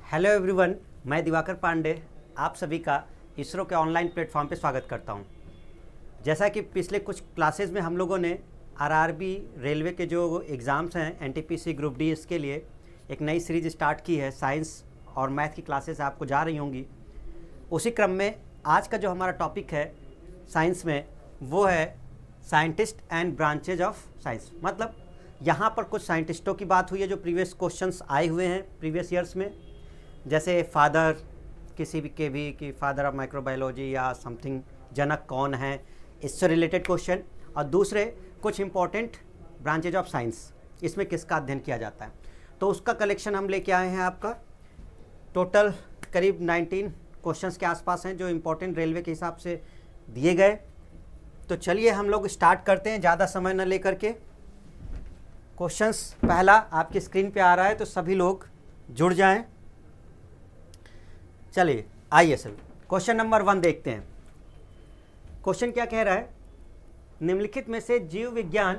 Hello everyone, मैं दिवाकर पांडे आप सभी का इसरो के ऑनलाइन प्लेटफॉर्म पे स्वागत करता हूं। जैसा कि पिछले कुछ क्लासेस में हम लोगों ने आरआरबी रेलवे के जो एग्ज़ाम्स हैं एनटीपीसी ग्रुप डी इसके लिए एक नई सीरीज स्टार्ट की है। साइंस और मैथ की क्लासेस आपको जा रही होंगी। उसी क्रम में आज का जो हमारा टॉपिक है साइंस में वो है scientist and branches of science. मतलब यहाँ पर कुछ साइंटिस्टों की बात हुई है जो प्रीवियस क्वेश्चंस आए हुए हैं प्रीवियस ईयर्स में, जैसे फादर किसी भी के भी कि फादर ऑफ माइक्रोबायोलॉजी या समथिंग, जनक कौन है, इससे रिलेटेड क्वेश्चन। और दूसरे कुछ इंपॉर्टेंट ब्रांचेज ऑफ साइंस, इसमें किसका अध्ययन किया जाता है, तो उसका कलेक्शन हम लेके आए हैं। आपका टोटल करीब 19 क्वेश्चंस के आसपास हैं जो इंपॉर्टेंट रेलवे के हिसाब से दिए गए। तो चलिए हम लोग स्टार्ट करते हैं ज़्यादा समय न लेकर के। क्वेश्चंस पहला आपकी स्क्रीन पे आ रहा है तो सभी लोग जुड़ जाएं। चलिए आइए सभी क्वेश्चन नंबर 1 देखते हैं। क्वेश्चन क्या कह रहा है, निम्नलिखित में से जीव विज्ञान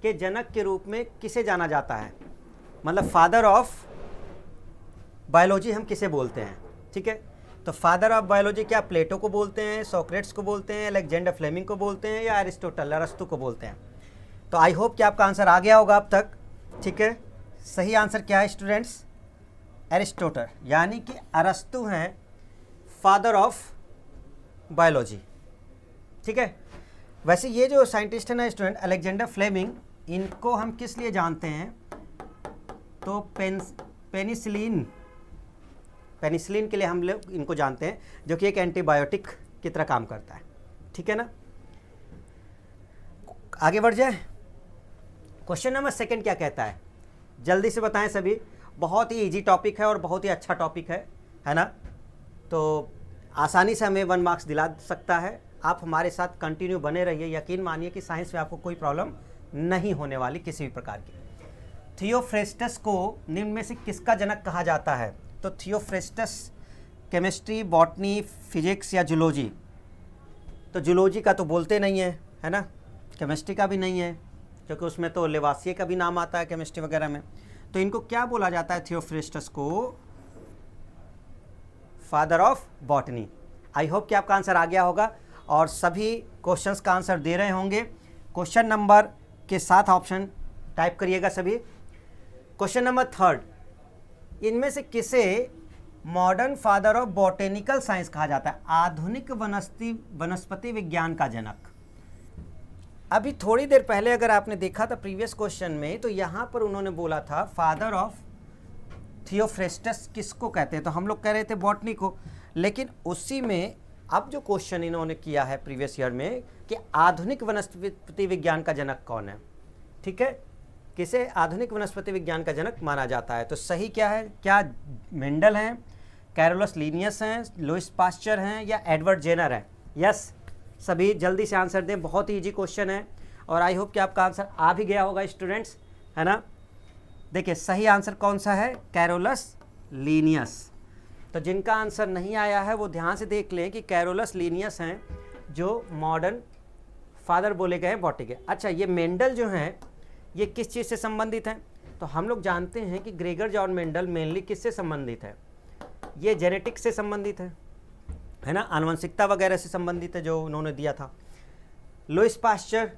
के जनक के रूप में किसे जाना जाता है। मतलब फादर ऑफ बायोलॉजी हम किसे बोलते हैं। ठीक है, तो फादर ऑफ बायोलॉजी क्या प्लेटो को बोलते हैं, सोक्रेट्स को बोलते हैं, अलेक्जेंडर फ्लेमिंग को बोलते हैं या अरिस्टोटल अरस्तु को बोलते हैं। तो आई होप कि आपका आंसर आ गया होगा अब तक। ठीक है, सही आंसर क्या है स्टूडेंट्स, एरिस्टोटल यानी कि अरस्तु हैं फादर ऑफ बायोलॉजी। ठीक है, वैसे ये जो साइंटिस्ट है ना स्टूडेंट अलेक्जेंडर फ्लेमिंग, इनको हम किस लिए जानते हैं, तो पेनिसिलिन के लिए हम लोग इनको जानते हैं, जो कि एक एंटीबायोटिक की तरह काम करता है। ठीक है ना, आगे बढ़ जाए। क्वेश्चन नंबर 2 क्या कहता है, जल्दी से बताएं सभी। बहुत ही इजी टॉपिक है और बहुत ही अच्छा टॉपिक है ना, तो आसानी से हमें 1 मार्क्स दिला सकता है। आप हमारे साथ कंटिन्यू बने रहिए, यकीन मानिए कि साइंस में आपको कोई प्रॉब्लम नहीं होने वाली किसी भी प्रकार की। थियोफ्रेस्टस को निम्न में से किसका जनक कहा जाता है, तो थियोफ्रेस्टस केमिस्ट्री, बॉटनी, फिजिक्स या जूलॉजी। तो जूलॉजी का तो बोलते नहीं है ना, केमिस्ट्री का भी नहीं है क्योंकि उसमें तो लेवासिए का भी नाम आता है केमिस्ट्री वगैरह में। तो इनको क्या बोला जाता है, थियोफ्रेस्टस को father of botany. I hope कि आपका आंसर आ गया होगा और सभी क्वेश्चंस का आंसर दे रहे होंगे। क्वेश्चन नंबर के साथ ऑप्शन टाइप करिएगा सभी। क्वेश्चन नंबर 3, इनमें से किसे modern father of botanical science कहा जाता है, आधुनिक वनस्पति विज्ञान का जनक। अभी थोड़ी देर पहले अगर आपने देखा था प्रीवियस क्वेश्चन में, तो यहाँ पर उन्होंने बोला था फादर ऑफ थियोफ्रेस्टस किसको कहते हैं, तो हम लोग कह रहे थे बॉटनी को। लेकिन उसी में अब जो क्वेश्चन इन्होंने किया है प्रीवियस ईयर में कि आधुनिक वनस्पति विज्ञान का जनक कौन है। ठीक है, किसे आधुनिक वनस्पति विज्ञान का जनक माना जाता है, तो सही क्या है, क्या मेंडल हैं, कैरोलस लीनियस हैं, लुईस पास्चर हैं या एडवर्ड जेनर हैं। यस, सभी जल्दी से आंसर दें, बहुत ही इजी क्वेश्चन है और आई होप कि आपका आंसर आ भी गया होगा स्टूडेंट्स, है ना। देखिए सही आंसर कौन सा है, कैरोलस लीनियस। तो जिनका आंसर नहीं आया है वो ध्यान से देख लें कि कैरोलस लीनियस हैं जो मॉडर्न फादर बोले गए हैं बॉटनी के। अच्छा, ये मेंडल जो हैं ये किस चीज़ से संबंधित हैं, तो हम लोग जानते हैं कि ग्रेगर जॉन मेंडल मेनली किससे संबंधित है, ये जेनेटिक्स से संबंधित है ना, आनुवंशिकता वगैरह से संबंधित है जो उन्होंने दिया था। लुईस पास्चर,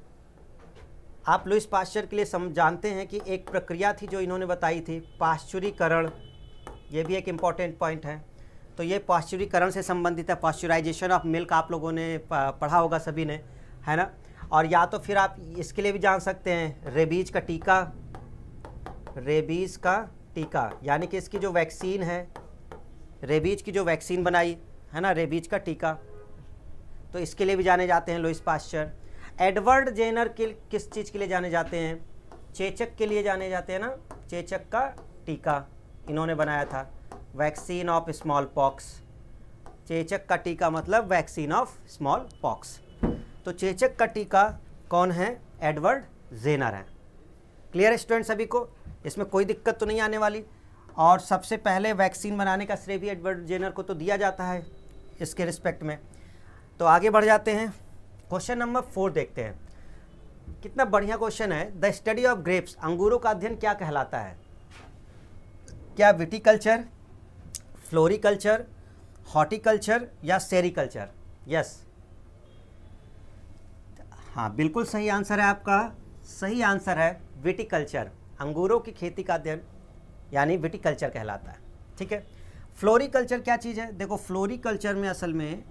आप लुईस पास्चर के लिए जानते हैं कि एक प्रक्रिया थी जो इन्होंने बताई थी, पाश्चुरीकरण। ये भी एक इम्पॉर्टेंट पॉइंट है। तो ये पाश्चुरीकरण से संबंधित है, पाश्चुराइजेशन ऑफ मिल्क, आप लोगों ने पढ़ा होगा सभी ने, है ना। और या तो फिर आप इसके लिए भी जान सकते हैं रेबीज का टीका, यानी कि इसकी जो वैक्सीन है, रेबीज की जो वैक्सीन बनाई है ना, रेबीज का टीका, तो इसके लिए भी जाने जाते हैं लुईस पास्चर। एडवर्ड जेनर के किस चीज़ के लिए जाने जाते हैं, चेचक के लिए जाने जाते हैं ना, चेचक का टीका इन्होंने बनाया था, वैक्सीन ऑफ स्मॉल पॉक्स। चेचक का टीका मतलब वैक्सीन ऑफ स्मॉल पॉक्स। तो चेचक का टीका कौन है, एडवर्ड जेनर है। क्लियर स्टूडेंट सभी को, इसमें कोई दिक्कत तो नहीं आने वाली। और सबसे पहले वैक्सीन बनाने का श्रेय भी एडवर्ड जेनर को तो दिया जाता है इसके रिस्पेक्ट में। तो आगे बढ़ जाते हैं, क्वेश्चन नंबर 4 देखते हैं। कितना बढ़िया क्वेश्चन है, द स्टडी ऑफ ग्रेप्स, अंगूरों का अध्ययन क्या कहलाता है, क्या विटिकल्चर, फ्लोरिकल्चर, हॉर्टिकल्चर या सेरिकल्चर? यस, हाँ बिल्कुल सही आंसर है आपका। सही आंसर है विटिकल्चर, अंगूरों की खेती का अध्ययन यानी विटिकल्चर कहलाता है। ठीक है, फ्लोरिकल्चर क्या चीज़ है? देखो फ्लोरिकल्चर में असल में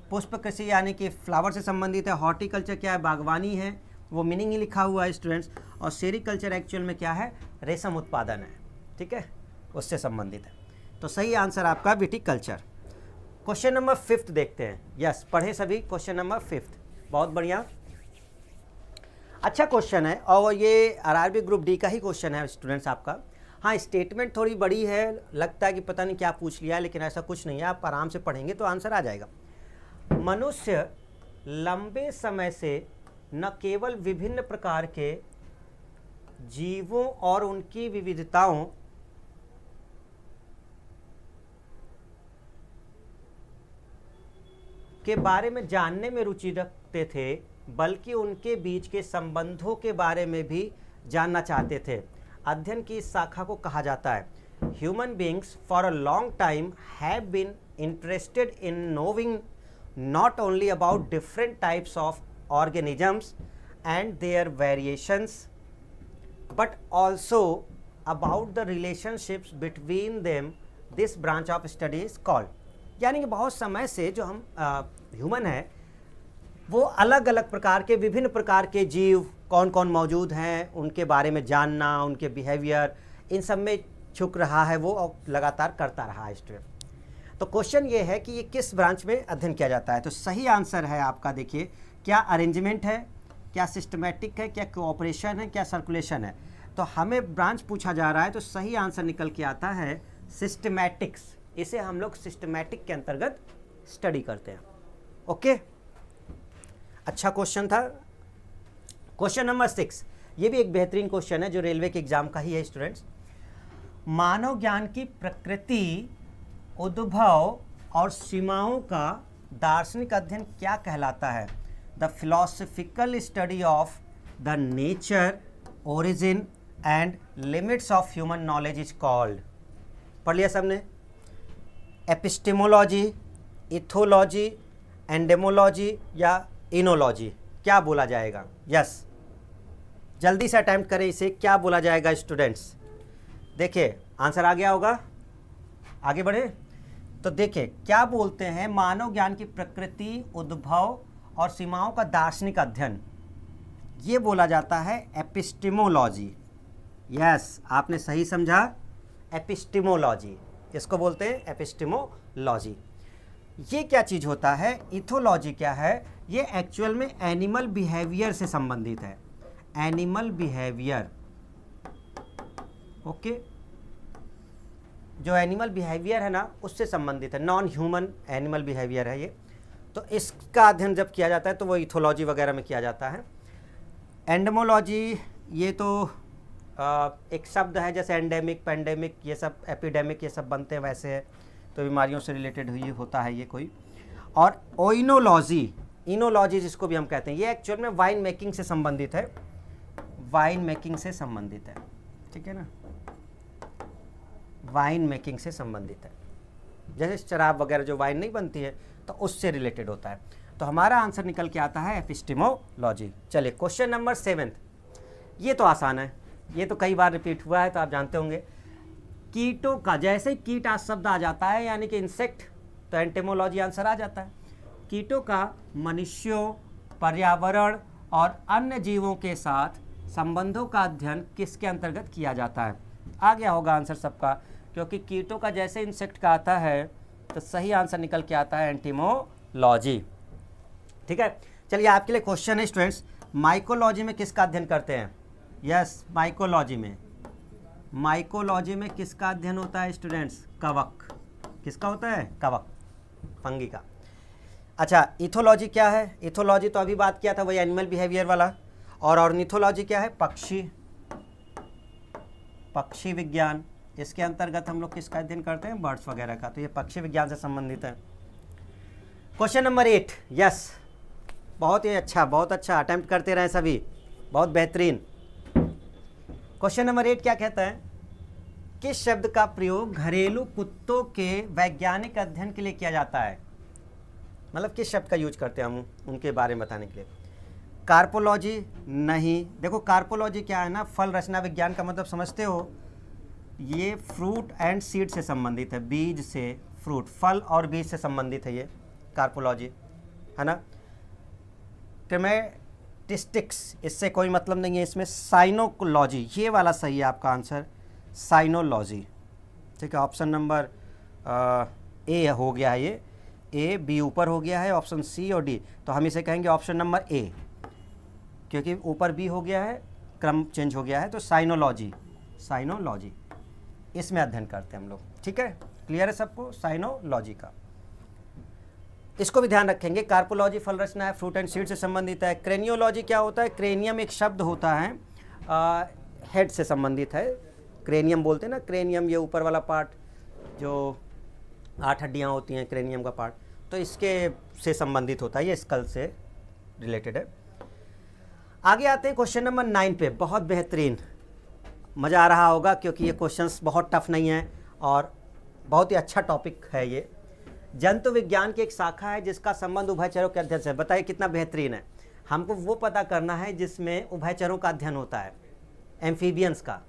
पुष्प कृषि यानी कि फ्लावर से संबंधित है। हॉर्टिकल्चर क्या है? बागवानी है, वो मीनिंग ही लिखा हुआ है स्टूडेंट्स। और सेरिकल्चर एक्चुअल में क्या है? रेशम उत्पादन है। ठीक है, उससे संबंधित है। तो सही आंसर आपका विटिकल्चर। क्वेश्चन नंबर 5 देखते हैं। यस, पढ़े सभी क्वेश्चन नंबर 5। बहुत बढ़िया, अच्छा क्वेश्चन है और ये आरआरबी ग्रुप डी का ही क्वेश्चन है स्टूडेंट्स आपका। हाँ, स्टेटमेंट थोड़ी बड़ी है, लगता है कि पता नहीं क्या पूछ लिया है, लेकिन ऐसा कुछ नहीं है। आप आराम से पढ़ेंगे तो आंसर आ जाएगा। मनुष्य लंबे समय से न केवल विभिन्न प्रकार के जीवों और उनकी विविधताओं के बारे में जानने में रुचि रखते थे, बल्कि उनके बीच के संबंधों के बारे में भी जानना चाहते थे। अध्ययन की इस शाखा को कहा जाता है human beings for a long time have been interested in knowing not only about different types of organisms and their variations but also about the relationships between them. This branch of study is called, यानी कि बहुत समय से जो हम human है वो अलग अलग प्रकार के, विभिन्न प्रकार के जीव कौन कौन मौजूद हैं उनके बारे में जानना, उनके बिहेवियर, इन सब में छुक रहा है वो, लगातार करता रहा है स्टूडेंट। तो क्वेश्चन ये है कि ये किस ब्रांच में अध्ययन किया जाता है? तो सही आंसर है आपका, देखिए, क्या अरेंजमेंट है, क्या सिस्टमेटिक है, क्या कोऑपरेशन है, क्या सर्कुलेशन है? तो हमें ब्रांच पूछा जा रहा है, तो सही आंसर निकल के आता है सिस्टमैटिक्स। इसे हम लोग सिस्टमैटिक के अंतर्गत स्टडी करते हैं। ओके, अच्छा क्वेश्चन था। क्वेश्चन नंबर 6, ये भी एक बेहतरीन क्वेश्चन है जो रेलवे के एग्जाम का ही है स्टूडेंट्स। मानव ज्ञान की प्रकृति, उद्भव और सीमाओं का दार्शनिक अध्ययन क्या कहलाता है? The philosophical study of the nature, origin and limits of human knowledge is called. पढ़ लिया सबने? एपिस्टेमोलॉजी, इथोलॉजी, एंडेमोलॉजी या इनोलॉजी, क्या बोला जाएगा? यस, जल्दी से अटेम्प्ट करें इसे, क्या बोला जाएगा स्टूडेंट्स? देखिए आंसर आ गया होगा, आगे बढ़े तो देखिए क्या बोलते हैं, मानव ज्ञान की प्रकृति, उद्भव और सीमाओं का दार्शनिक अध्ययन, ये बोला जाता है एपिस्टेमोलॉजी। यस, आपने सही समझा, एपिस्टेमोलॉजी, इसको बोलते हैं एपिस्टेमोलॉजी। ये क्या चीज़ होता है? इथोलॉजी क्या है? ये एक्चुअल में एनिमल बिहेवियर से संबंधित है, एनिमल बिहेवियर। ओके, जो एनिमल बिहेवियर है ना उससे संबंधित है, नॉन ह्यूमन एनिमल बिहेवियर है ये। तो इसका अध्ययन जब किया जाता है तो वो इथोलॉजी वगैरह में किया जाता है। एंडेमोलॉजी, ये तो एक शब्द है, जैसे एंडेमिक, पेंडेमिक, ये सब, एपिडेमिक, ये सब बनते हैं वैसे है, तो बीमारियों से रिलेटेड हुई होता है ये कोई। और ओइनोलॉजी, इनोलॉजी जिसको भी हम कहते हैं, ये एक्चुअल में वाइन मेकिंग से संबंधित है, वाइन मेकिंग से संबंधित है। ठीक है ना, वाइन मेकिंग से संबंधित है, जैसे शराब वगैरह जो वाइन नहीं बनती है तो उससे रिलेटेड होता है। तो हमारा आंसर निकल के आता है एपिस्टेमोलॉजी। चलिए क्वेश्चन नंबर 7, ये तो आसान है, ये तो कई बार रिपीट हुआ है तो आप जानते होंगे। कीटों का, जैसे ही कीट शब्द आ जाता है यानी कि इंसेक्ट, तो एंटेमोलॉजी आंसर आ जाता है। कीटों का मनुष्यों, पर्यावरण और अन्य जीवों के साथ संबंधों का अध्ययन किसके अंतर्गत किया जाता है? आ गया होगा आंसर सबका, क्योंकि कीटों का जैसे इंसेक्ट का आता है तो सही आंसर निकल के आता है एंटीमोलॉजी। ठीक है, चलिए आपके लिए क्वेश्चन है स्टूडेंट्स, माइकोलॉजी में किसका अध्ययन करते हैं? यस, माइकोलॉजी में, माइकोलॉजी में किसका अध्ययन होता है स्टूडेंट्स? कवक। किसका होता है? कवक, फंगी का। अच्छा, इथोलॉजी क्या है? इथोलॉजी तो अभी बात किया था, वही एनिमल बिहेवियर वाला। और ऑर्निथोलॉजी क्या है? पक्षी, पक्षी विज्ञान, इसके अंतर्गत हम लोग किसका अध्ययन करते हैं? बर्ड्स वगैरह का, तो ये पक्षी विज्ञान से संबंधित है। क्वेश्चन नंबर 8, यस, बहुत ही अच्छा, बहुत अच्छा, अटेम्प्ट करते रहें सभी, बहुत बेहतरीन। क्वेश्चन नंबर 8 क्या कहता है? किस शब्द का प्रयोग घरेलू कुत्तों के वैज्ञानिक अध्ययन के लिए किया जाता है? मतलब किस शब्द का यूज करते हैं हम उनके बारे में बताने के लिए? कार्पोलॉजी नहीं। देखो कार्पोलॉजी क्या है ना, फल रचना विज्ञान का मतलब समझते हो, ये फ्रूट एंड सीड से संबंधित है, बीज से फ्रूट, फल और बीज से संबंधित है ये कार्पोलॉजी, है ना। क्रेमेटिस्टिक्स, इससे कोई मतलब नहीं है इसमें। साइनोलॉजी, ये वाला सही है आपका आंसर, साइनोलॉजी, ठीक है। ऑप्शन नंबर ए हो गया है, ये ए बी ऊपर हो गया है, ऑप्शन सी और डी, तो हम इसे कहेंगे ऑप्शन नंबर ए, क्योंकि ऊपर बी हो गया है, क्रम चेंज हो गया है, तो साइनोलॉजी, साइनोलॉजी इसमें अध्ययन करते हैं हम लोग, ठीक है। क्लियर है सबको साइनोलॉजी का? इसको भी ध्यान रखेंगे। कार्पोलॉजी फल रचना है, फ्रूट एंड सीड से संबंधित है। क्रेनियोलॉजी क्या होता है? क्रेनियम एक शब्द होता है, हेड से संबंधित है, क्रेनियम बोलते हैं ना, क्रेनियम ये ऊपर वाला पार्ट जो 8 हड्डियाँ होती हैं, क्रेनियम का पार्ट, तो इसके से संबंधित होता है, ये स्कल से रिलेटेड है। आगे आते हैं क्वेश्चन नंबर 9 पे। बहुत बेहतरीन, मज़ा आ रहा होगा क्योंकि ये क्वेश्चंस बहुत टफ नहीं है और बहुत ही अच्छा टॉपिक है ये। जंतु विज्ञान की एक शाखा है जिसका संबंध उभयचरों के अध्ययन से। बताइए कितना बेहतरीन है। हमको वो पता करना है जिसमें उभयचरों का अध्ययन होता है, एम्फीबियंस का।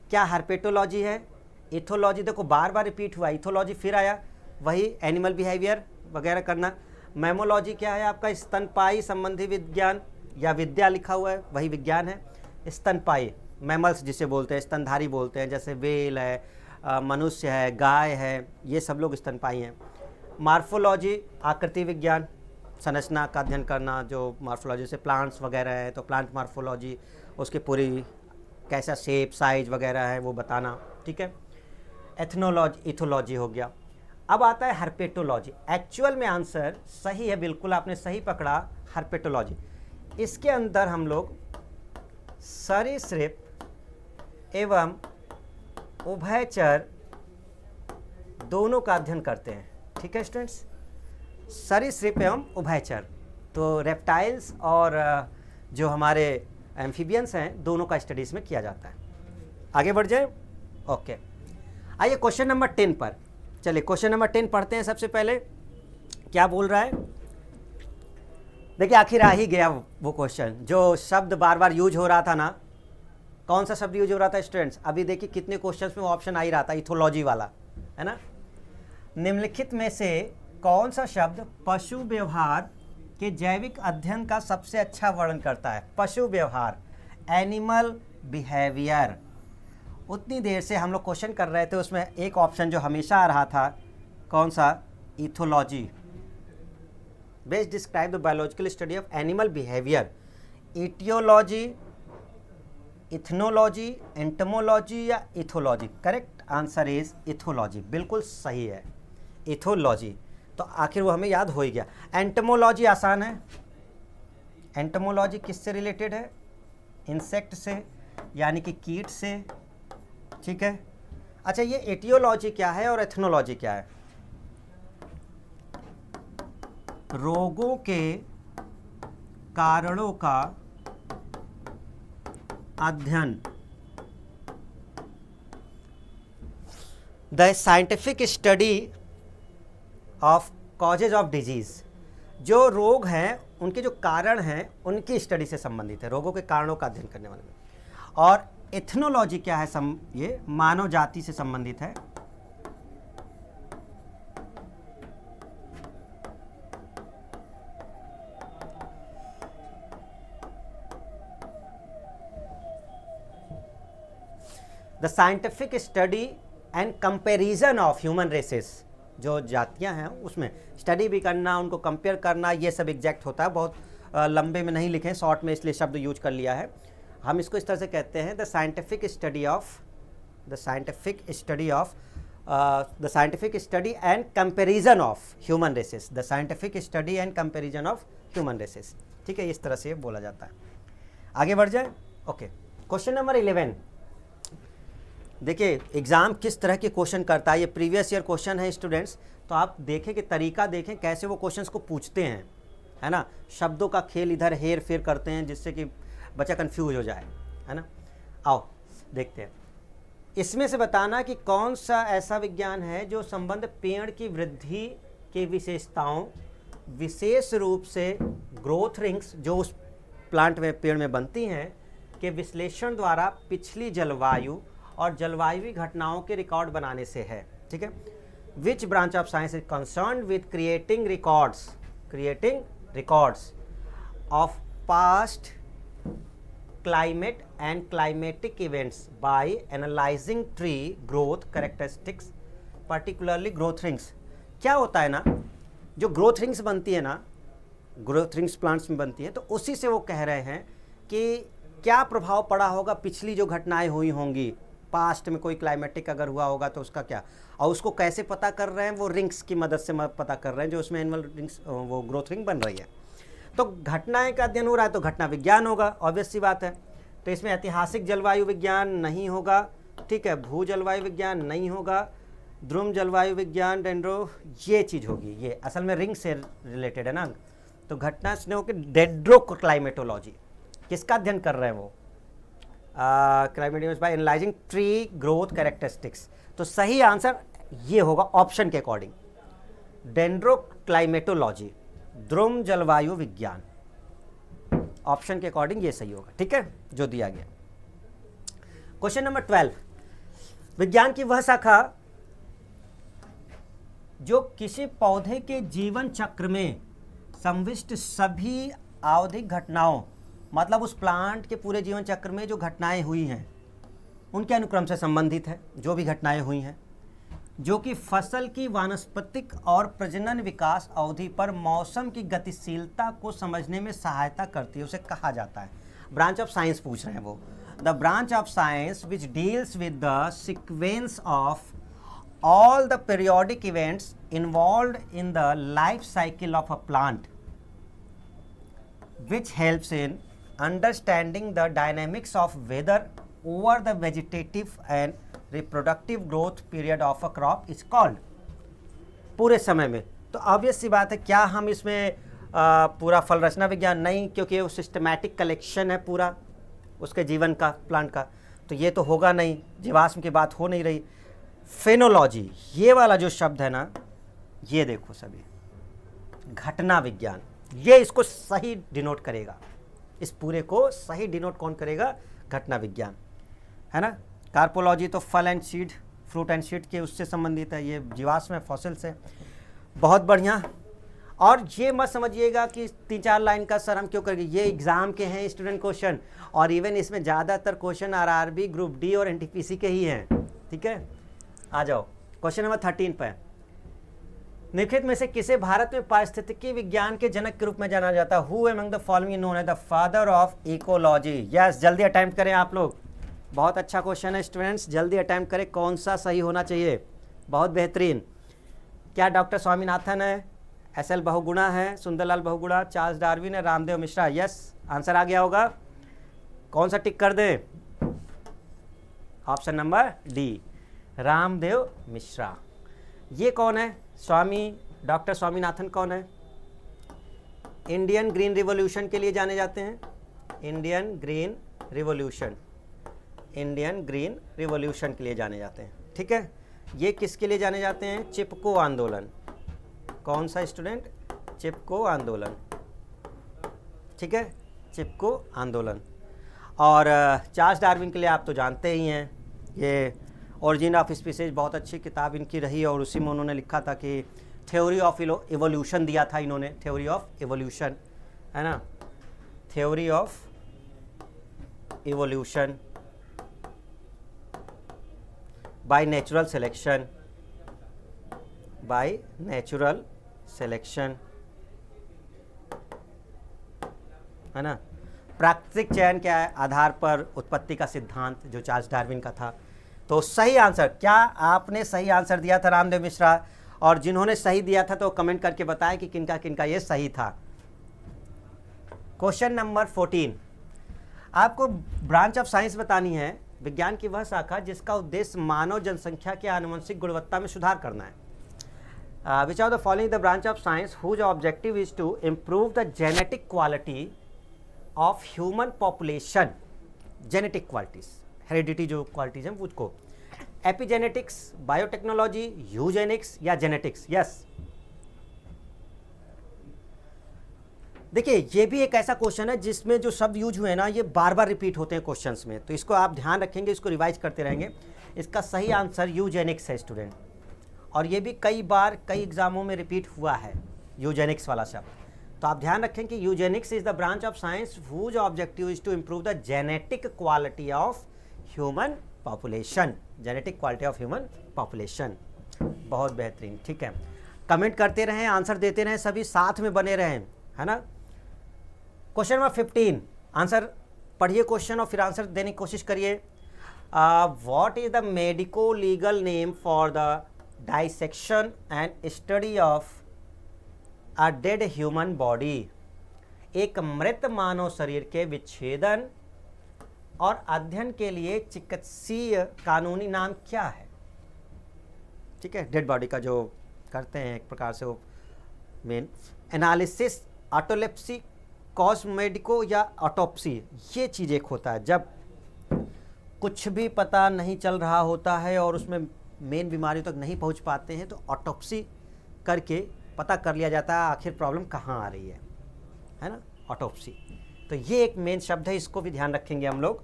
क्या हर्पेटोलॉजी है? इथोलॉजी, देखो बार बार रिपीट हुआ, इथोलॉजी फिर आया, वही एनिमल बिहेवियर वगैरह करना। मैमोलॉजी क्या है आपका? स्तनपाई संबंधी विज्ञान या विद्या लिखा हुआ है, वही विज्ञान है। स्तनपाई, मैमल्स जिसे बोलते हैं, स्तनधारी बोलते हैं, जैसे वेल है, मनुष्य है, गाय है, ये सब लोग स्तनपाई हैं। मार्फोलॉजी आकृति विज्ञान, संरचना का अध्ययन करना, जो मार्फोलॉजी से प्लांट्स वगैरह है तो प्लांट मार्फोलॉजी, उसकी पूरी कैसा शेप साइज वगैरह है वो बताना, ठीक है। एथनोलॉजी, इथोलॉजी हो गया। अब आता है हर्पेटोलॉजी। एक्चुअल में आंसर सही है, बिल्कुल आपने सही पकड़ा, हर्पेटोलॉजी। इसके अंदर हम लोग सरीसृप एवं उभयचर दोनों का अध्ययन करते हैं, ठीक है स्टूडेंट्स। सरीसृप एवं उभयचर, तो रेप्टाइल्स और जो हमारे एम्फीबियंस हैं, दोनों का स्टडीज़ में किया जाता है। आगे बढ़ जाए, ओके। आइए क्वेश्चन नंबर 10 पर चलिए। क्वेश्चन नंबर 10 पढ़ते हैं। सबसे पहले क्या बोल रहा है, देखिए आखिर आ ही गया वो क्वेश्चन जो शब्द बार बार यूज हो रहा था ना। कौन सा शब्द यूज हो रहा था स्टूडेंट्स? अभी देखिए कितने क्वेश्चंस में वो ऑप्शन आ ही रहा था, इथोलॉजी वाला, है ना। निम्नलिखित में से कौन सा शब्द पशु व्यवहार के जैविक अध्ययन का सबसे अच्छा वर्णन करता है? पशु व्यवहार, एनिमल बिहेवियर। उतनी देर से हम लोग क्वेश्चन कर रहे थे, उसमें एक ऑप्शन जो हमेशा आ रहा था, कौन सा? Ethology. Best describe the biological study of animal behaviour. Aetiology, ethnology, entomology या ethology? Correct answer is ethology, बिल्कुल सही है, इथोलॉजी। तो आखिर वो हमें याद हो ही गया। एंटमोलॉजी आसान है। एंटमोलॉजी किससे रिलेटेड है? इंसेक्ट से, यानी कि कीट से, ठीक है। अच्छा, ये एटियोलॉजी क्या है और एथनोलॉजी क्या है? रोगों के कारणों का अध्ययन, the scientific study of causes of disease. जो रोग हैं उनके जो कारण हैं उनकी स्टडी से संबंधित है, रोगों के कारणों का अध्ययन करने वाले में। और एथनोलॉजी क्या है? ये मानव जाति से संबंधित है। The scientific study and comparison of human races. जो जातियां हैं उसमें स्टडी भी करना, उनको कंपेयर करना, ये सब एग्जैक्ट होता है। बहुत लंबे में नहीं लिखे, शॉर्ट में इसलिए शब्द यूज कर लिया है। हम इसको इस तरह से कहते हैं, the scientific study and comparison of human races. The scientific study and comparison of human races, ठीक है, इस तरह से बोला जाता है। आगे बढ़ जाए, ओके। Question number 11। देखिए एग्ज़ाम किस तरह के क्वेश्चन करता है, ये प्रीवियस ईयर क्वेश्चन है स्टूडेंट्स, तो आप देखें कि तरीका देखें कैसे वो क्वेश्चंस को पूछते हैं, है ना। शब्दों का खेल इधर हेर फेर करते हैं जिससे कि बच्चा कंफ्यूज हो जाए, है ना। आओ देखते हैं। इसमें से बताना कि कौन सा ऐसा विज्ञान है जो संबंध पेड़ की वृद्धि की विशेषताओं, विशेष रूप से ग्रोथ रिंग्स जो उस प्लांट में पेड़ में बनती हैं, के विश्लेषण द्वारा पिछली जलवायु और जलवायुवी घटनाओं के रिकॉर्ड बनाने से है। ठीक है। Which branch of science is concern with creating records of past climate and climatic events by analyzing tree growth characteristics, particularly growth rings। क्या होता है ना, जो ग्रोथ रिंग्स बनती है ना, ग्रोथ रिंग्स प्लांट्स में बनती है, तो उसी से वो कह रहे हैं कि क्या प्रभाव पड़ा होगा पिछली जो घटनाएं हुई होंगी, पास्ट में कोई क्लाइमेटिक अगर हुआ होगा तो उसका क्या, और उसको कैसे पता कर रहे हैं, वो रिंग्स की मदद से पता कर रहे हैं जो उसमें एनिमल रिंग्स, वो ग्रोथ रिंग बन रही है। तो घटनाएं का अध्ययन हो रहा है तो घटना विज्ञान होगा, ऑब्वियस सी बात है। तो इसमें ऐतिहासिक जलवायु विज्ञान नहीं होगा, ठीक है, भू जलवायु विज्ञान नहीं होगा, ध्रुव जलवायु विज्ञान, डेंड्रो, ये चीज़ होगी, ये असल में रिंग से रिलेटेड है ना। तो घटना इसने हो कि डेंड्रोक्लाइमेटोलॉजी, किसका अध्ययन कर रहे हैं वो, climate by analysing tree growth characteristics. तो सही आंसर ये होगा ऑप्शन के अकॉर्डिंग, डेंड्रोक्लाइमेटोलॉजी, ध्रुव जलवायु विज्ञान, ऑप्शन के अकॉर्डिंग ये सही होगा। ठीक है, जो दिया गया। क्वेश्चन नंबर 12, विज्ञान की वह शाखा जो किसी पौधे के जीवन चक्र में संविष्ट सभी आवधिक घटनाओं, मतलब उस प्लांट के पूरे जीवन चक्र में जो घटनाएं हुई हैं उनके अनुक्रम से संबंधित है, जो भी घटनाएं हुई हैं, जो कि फसल की वानस्पतिक और प्रजनन विकास अवधि पर मौसम की गतिशीलता को समझने में सहायता करती है, उसे कहा जाता है। ब्रांच ऑफ साइंस पूछ रहे हैं वो, the branch of science which deals with the sequence of all the periodic events involved in the life cycle of a plant, which helps in understanding the dynamics of weather over the vegetative and reproductive growth period of a crop is called। पूरे समय में, तो obvious सी बात है, क्या हम इसमें पूरा फल रचना विज्ञान नहीं, क्योंकि वो सिस्टमैटिक कलेक्शन है पूरा उसके जीवन का, प्लांट का, तो ये तो होगा नहीं, जीवाश्म की बात हो नहीं रही। फेनोलॉजी, ये वाला जो शब्द है ना, ये देखो सभी, घटना विज्ञान, ये इसको सही डिनोट करेगा, इस पूरे को सही डिनोट कौन करेगा, घटना विज्ञान, है ना। कार्पोलॉजी तो फल and seed, fruit and seed के उससे संबंधित है, ये जीवाश्म है, फॉसिल से। बहुत बढ़िया। और ये मत समझिएगा कि 3-4 लाइन का सर हम क्यों करेंगे, ये एग्जाम के हैं स्टूडेंट क्वेश्चन, और इवन इसमें ज़्यादातर क्वेश्चन आरआरबी, ग्रुप डी और एनटीपीसी के ही हैं। ठीक है, आ जाओ क्वेश्चन नंबर 13 पर। निम्नलिखित में से किसे भारत में पारिस्थितिकी विज्ञान के जनक के रूप में जाना जाता है? Who among the following known as the father of ecology? Yes, जल्दी अटेम्प्ट करें आप लोग, बहुत अच्छा क्वेश्चन है स्टूडेंट्स, जल्दी अटेम्प्ट करें, कौन सा सही होना चाहिए, बहुत बेहतरीन। क्या डॉक्टर स्वामीनाथन है, एस.एल. बहुगुणा है, सुंदरलाल बहुगुणा, चार्ल्स डार्विन है, रामदेव मिश्रा? यस, आंसर आ गया होगा, कौन सा टिक कर दें? Option number D, Ramdev Mishra. ये कौन है? डॉक्टर स्वामीनाथन कौन है? इंडियन ग्रीन रिवॉल्यूशन के लिए जाने जाते हैं, इंडियन ग्रीन रिवॉल्यूशन के लिए जाने जाते हैं। ठीक है, ये किसके लिए जाने जाते हैं? चिपको आंदोलन। कौन सा स्टूडेंट? चिपको आंदोलन। ठीक है, चिपको आंदोलन। और चार्ल्स डार्विन के लिए आप तो जानते ही हैं, ये ओरिजिन ऑफ स्पीसीज बहुत अच्छी किताब इनकी रही, और उसी में उन्होंने लिखा था कि थ्योरी ऑफ इवोल्यूशन दिया था इन्होंने, थ्योरी ऑफ इवोल्यूशन, है ना, theory of evolution by natural selection, है ना। प्राकृतिक चयन के आधार पर उत्पत्ति का सिद्धांत जो चार्ल्स डार्विन का था। तो सही आंसर, क्या आपने सही आंसर दिया था रामदेव मिश्रा? और जिन्होंने सही दिया था तो कमेंट करके बताएं कि किनका किनका ये सही था। क्वेश्चन नंबर 14, आपको ब्रांच ऑफ साइंस बतानी है, विज्ञान की वह शाखा जिसका उद्देश्य मानव जनसंख्या के आनुवंशिक गुणवत्ता में सुधार करना है। Which of the following the branch of science whose objective is to improve the genetic quality of human population, genetic qualities, heredity जो क्वालिटीज हैं उसको, एपिजेनेटिक्स, बायोटेक्नोलॉजी, यूजेनिक्स या जेनेटिक्स? यस। देखिए ये भी एक ऐसा क्वेश्चन है जिसमें जो शब्द यूज हुए हैं ना ये बार बार रिपीट होते हैं क्वेश्चंस में, तो इसको आप ध्यान रखेंगे, इसको रिवाइज करते रहेंगे। इसका सही आंसर यूजेनिक्स है स्टूडेंट, और ये भी कई बार कई एग्जामों में रिपीट हुआ है यूजेनिक्स वाला शब्द। तो आप ध्यान रखें कि eugenics is the branch of science whose objective is to improve the genetic quality of human population. Genetic quality of human population. बहुत बेहतरीन, ठीक है। कमेंट करते रहें, आंसर देते रहें, सभी साथ में बने रहें, है ना। क्वेश्चन नंबर 15, आंसर पढ़िए क्वेश्चन और फिर आंसर देने की कोशिश करिए। What is the medico legal name for the dissection and study of a dead human body? एक मृत मानव शरीर के विच्छेदन और अध्ययन के लिए चिकित्सीय कानूनी नाम क्या है? ठीक है, डेड बॉडी का जो करते हैं एक प्रकार से वो मेन एनालिसिस, ऑटोलेप्सी, कॉस्मेडिको या ऑटोप्सी, ये चीज़ एक होता है जब कुछ भी पता नहीं चल रहा होता है और उसमें मेन बीमारियों तक नहीं पहुंच पाते हैं, तो ऑटोप्सी करके पता कर लिया जाता है आखिर प्रॉब्लम कहाँ आ रही है ना, ऑटोप्सी। तो ये एक मेन शब्द है, इसको भी ध्यान रखेंगे हम लोग।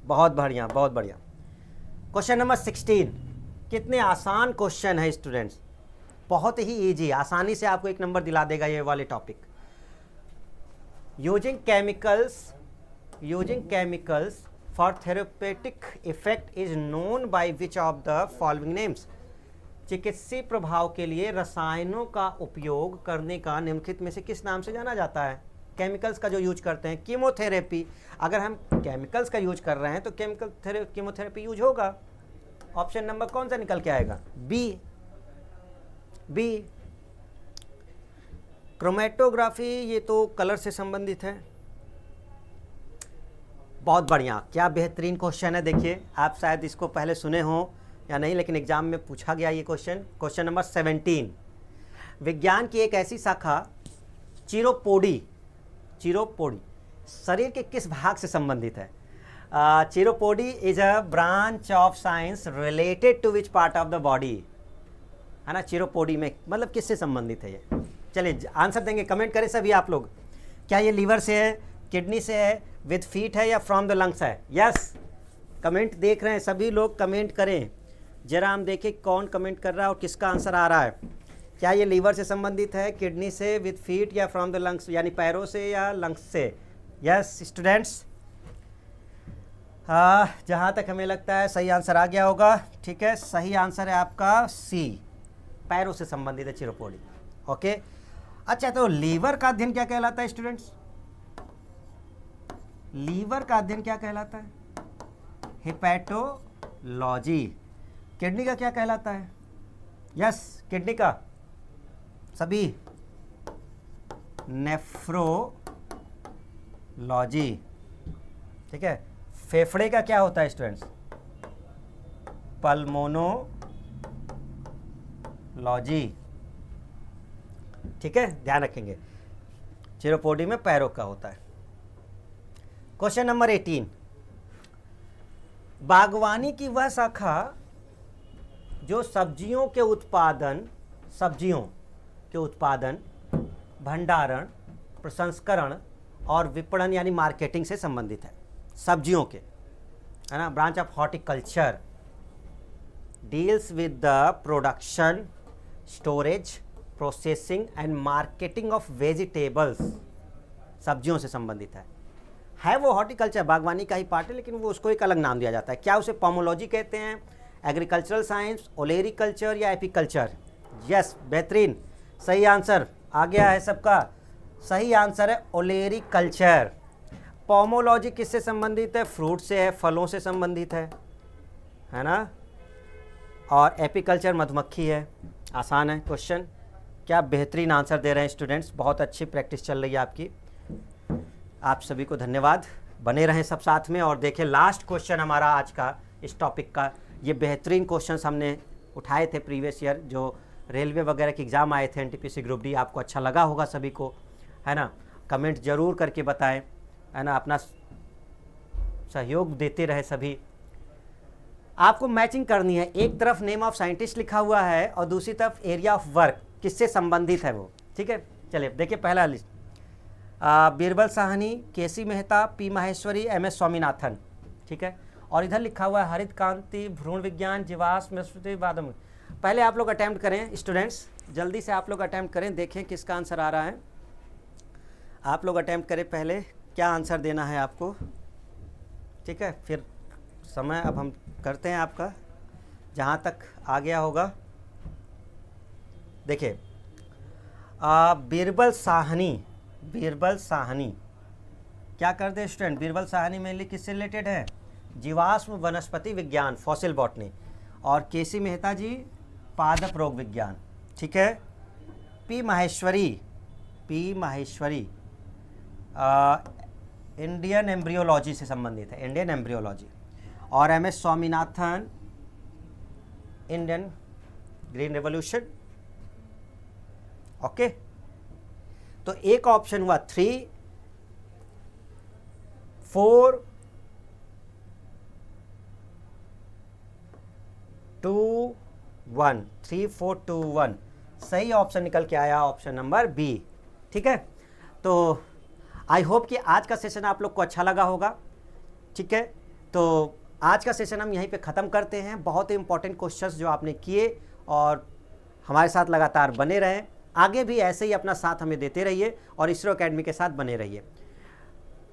बहुत बढ़िया, बहुत बढ़िया। क्वेश्चन नंबर 16, कितने आसान क्वेश्चन है स्टूडेंट्स, बहुत ही इजी, आसानी से आपको एक नंबर दिला देगा ये वाले topic. Using chemicals for therapeutic effect is known by which of the following names? चिकित्सीय प्रभाव के लिए रसायनों का उपयोग करने का निम्नलिखित में से किस नाम से जाना जाता है? केमिकल्स का जो यूज करते हैं, कीमोथेरेपी, अगर हम केमिकल्स का यूज कर रहे हैं तो कीमोथेरेपी यूज होगा। ऑप्शन नंबर कौन सा निकल के आएगा? बी। क्रोमेटोग्राफी, ये तो कलर से संबंधित है। बहुत बढ़िया, क्या बेहतरीन क्वेश्चन है। देखिए आप शायद इसको पहले सुने हो या नहीं, लेकिन एग्जाम में पूछा गया ये क्वेश्चन। क्वेश्चन नंबर 17, विज्ञान की एक ऐसी शाखा चिरोपोडी शरीर के किस भाग से संबंधित है? Chiropody is a branch of science related to which part of the body, है ना। चिरोपोडी में मतलब किससे संबंधित है ये? चलिए आंसर देंगे, कमेंट करें सभी आप लोग। क्या ये लीवर से है, किडनी से है, विद फीट है या फ्रॉम द लंग्स है? यस, कमेंट देख रहे हैं सभी लोग, कमेंट करें जरा, हम देखें कौन कमेंट कर रहा है और किसका आंसर आ रहा है। क्या ये लीवर से संबंधित है, किडनी से, विद फीट या फ्रॉम द लंग्स, यानी पैरों से या लंग्स से? यस स्टूडेंट्स, जहाँ तक हमें लगता है सही आंसर आ गया होगा। ठीक है, सही आंसर है आपका सी, पैरों से संबंधित है चिरोपोडी। ओके, अच्छा तो लीवर का अध्ययन क्या कहलाता है स्टूडेंट्स? लीवर का अध्ययन क्या कहलाता है? हेपेटोलॉजी। किडनी का क्या कहलाता है? यस, किडनी का सभी नेफ्रोलॉजी। ठीक है, फेफड़े का क्या होता है स्टूडेंट्स? पल्मोनोलॉजी। ठीक है, ध्यान रखेंगे, चिरोपोडी में पैरों का होता है। क्वेश्चन नंबर 18, बागवानी की वह शाखा जो सब्जियों के उत्पादन, भंडारण, प्रसंस्करण और विपणन यानी मार्केटिंग से संबंधित है। सब्जियों के, है ना, branch of horticulture deals with the production, storage, processing and marketing of vegetables. सब्जियों से संबंधित है वो हॉर्टिकल्चर, बागवानी का ही पार्ट है, लेकिन वो उसको एक अलग नाम दिया जाता है। क्या उसे पोमोलॉजी कहते हैं, एग्रीकल्चरल साइंस, ओलेरिकल्चर या एपीकल्चर? यस, बेहतरीन, सही आंसर आ गया है सबका। सही आंसर है ओलेरिकल्चर। पोमोलॉजी किससे संबंधित है? फ्रूट से है, फलों से संबंधित है ना। और एपीकल्चर मधुमक्खी है। आसान है क्वेश्चन। क्या बेहतरीन आंसर दे रहे हैं स्टूडेंट्स, बहुत अच्छी प्रैक्टिस चल रही है आपकी। आप सभी को धन्यवाद, बने रहें सब साथ में। और देखें लास्ट क्वेश्चन हमारा आज का इस टॉपिक का, ये बेहतरीन क्वेश्चंस हमने उठाए थे प्रीवियस ईयर, जो रेलवे वगैरह के एग्ज़ाम आए थे, एनटीपीसी ग्रुप डी। आपको अच्छा लगा होगा सभी को, है ना। कमेंट ज़रूर करके बताएं, है ना, अपना सहयोग देते रहे सभी। आपको मैचिंग करनी है, एक तरफ नेम ऑफ साइंटिस्ट लिखा हुआ है और दूसरी तरफ एरिया ऑफ वर्क किससे संबंधित है वो, ठीक है। चलिए देखिए पहला list, Birbal Sahni, K C Mehta, P Maheshwari, M S Swaminathan, ठीक है। और इधर लिखा हुआ है हरित कांति, भ्रूण विज्ञान, जीवाश्म, वादम। पहले आप लोग अटैम्प्ट करें स्टूडेंट्स, जल्दी से आप लोग अटैम्प्ट करें, देखें किसका आंसर आ रहा है। आप लोग अटैम्प्ट करें पहले, क्या आंसर देना है आपको, ठीक है। फिर समय अब हम करते हैं आपका, जहाँ तक आ गया होगा। देखिए बीरबल साहनी, बीरबल साहनी क्या करते हैं स्टूडेंट, बीरबल साहनी मेनली किससे रिलेटेड है, जीवाश्म वनस्पति विज्ञान, फॉसिल बॉटनी। और केसी मेहता जी पादप रोग विज्ञान, ठीक है। P Maheshwari, P Maheshwari Indian embryology से संबंधित है, इंडियन एम्ब्रियोलॉजी। और M S Swaminathan Indian green revolution, okay. तो एक ऑप्शन हुआ 3, 4, 2, 1, 3, 4, 2, 1 सही ऑप्शन निकल के आया, ऑप्शन नंबर बी, ठीक है। तो आई होप कि आज का सेशन आप लोग को अच्छा लगा होगा, ठीक है। तो आज का सेशन हम यहीं पे ख़त्म करते हैं। बहुत ही इंपॉर्टेंट क्वेश्चंस जो आपने किए, और हमारे साथ लगातार बने रहें, आगे भी ऐसे ही अपना साथ हमें देते रहिए और इसरो एकेडमी के साथ बने रहिए।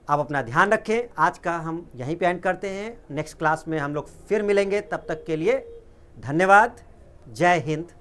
आप अपना ध्यान रखें। आज का हम यहीं पे एंड करते हैं, नेक्स्ट क्लास में हम लोग फिर मिलेंगे, तब तक के लिए धन्यवाद। जय हिंद,